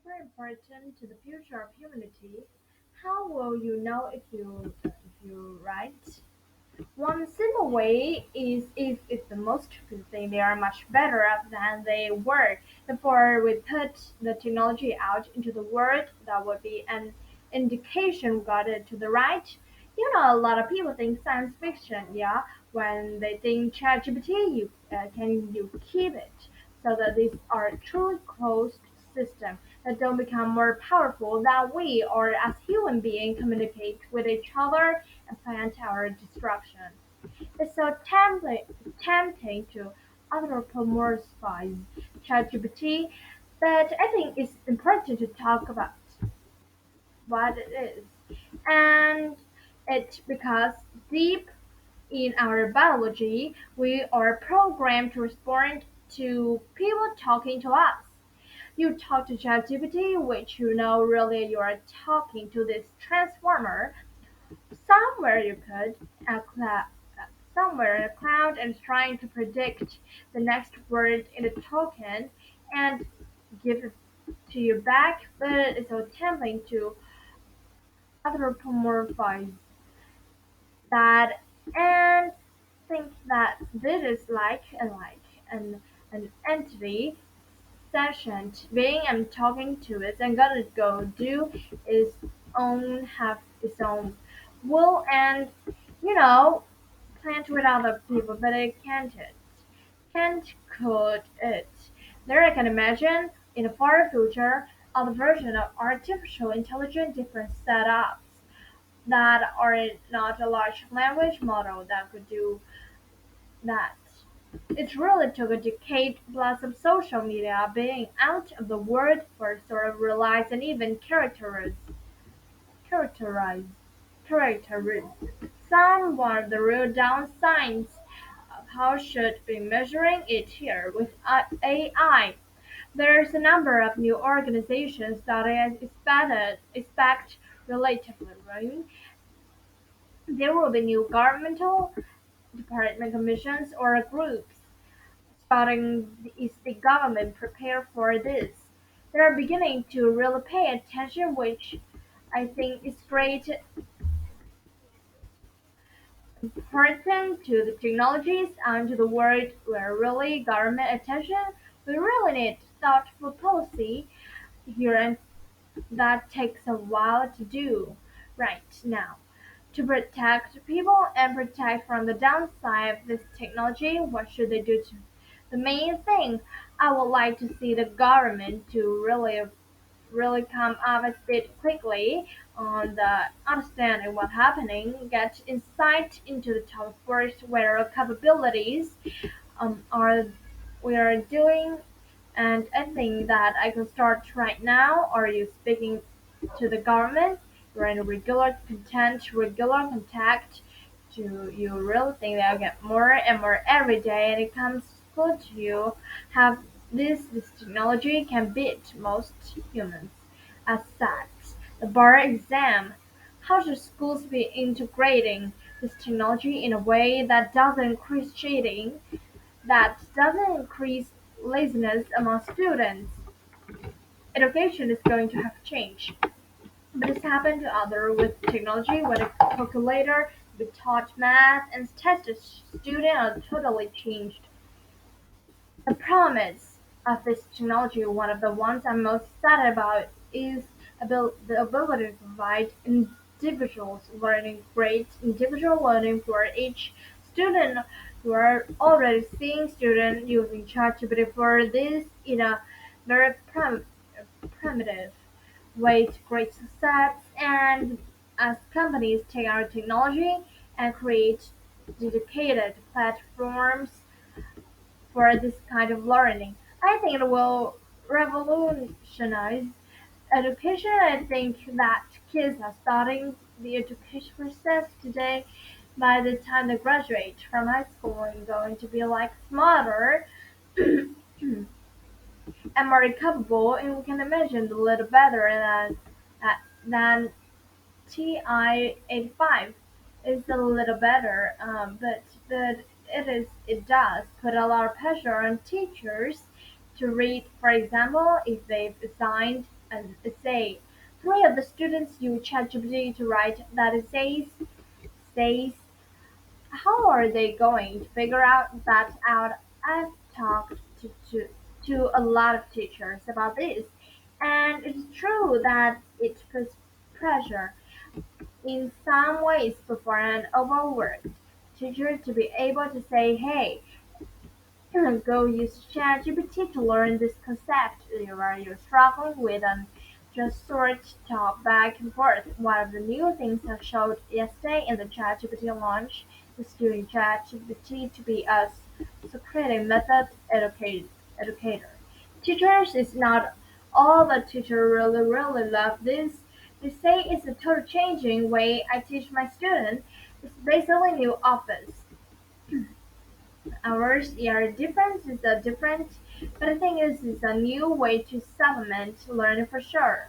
super important to the future of humanity. How will you know if you right? One simple way is if the most people think they are much better off than they were before we put the technology out into the world, that would be an indication we got it to the right. A lot of people think science fiction, yeah, when they think ChatGPT, can you keep it? So that these are truly closed systems that don't become more powerful that we or as human beings communicate with each other and plan our destruction. It's so tempting to anthropomorphize ChatGPT, but I think it's important to talk about what it is. And it's because deep in our biology, we are programmed to respond to people talking to us. You talk to ChatGPT, which really you are talking to this transformer somewhere you could a cloud, somewhere in a cloud and trying to predict the next word in a token and give it to you back, but it's so tempting to anthropomorphize that and think that this is like an entity sentient being I'm talking to it and gonna go do its own have its own will and you know plant with other people, but it can't code it. There I can imagine in the far future other version of artificial intelligence different setups that are not a large language model that could do that. It really took a decade plus of social media being out of the world for sort of realize and even characterize characterize some of the real downsides of how should be measuring it here with AI. There's a number of new organizations that I expect relatively soon. There will be new governmental department commissions or groups starting is the government prepare for this. They are beginning to really pay attention, which I think is great important to the technologies and to the world where really government attention. We really need thoughtful policy here and that takes a while to do right now. To protect people and protect from the downside of this technology, what should they do to the main thing I would like to see the government to really come up a bit quickly on the understanding what's happening, get insight into the top first where our capabilities are we are doing and I think that I can start right now. Are you speaking to the government? You're in regular contact. Do you really think that I get more and more every day and it comes good to you? Have this technology can beat most humans. As such, the bar exam. How should schools be integrating this technology in a way that doesn't increase cheating, that doesn't increase laziness among students? Education is going to have changed. But it's happened to other with technology when a calculator be taught math and statistics students are totally changed. The promise of this technology, one of the ones I'm most excited about, is the ability to provide individuals learning great individual learning for each student. We are already seeing students using ChatGPT for this in a very primitive way to great success and as companies take our technology and create dedicated platforms for this kind of learning. I think it will revolutionize education. I think that kids are starting the education process today. By the time they graduate from high school, and going to be like smarter and more capable, and we can imagine a little better than TI-85 is a little better, but it does put a lot of pressure on teachers to read. For example, if they've assigned an essay. Three of the students use ChatGPT to write that essays. How are they going to figure out that out? I've talked to a lot of teachers about this, and it's true that it puts pressure in some ways for an overworked teacher to be able to say, hey, go use ChatGPT to learn this concept you're struggling with and just sort talk back and forth. One of the new things I showed yesterday in the ChatGPT launch is using ChatGPT to be a Socratic method educator. Teachers is not all the teachers really love this. They say it's a total changing way I teach my students. It's basically new office. Ours are different, but the thing is, it's a new way to supplement learning for sure.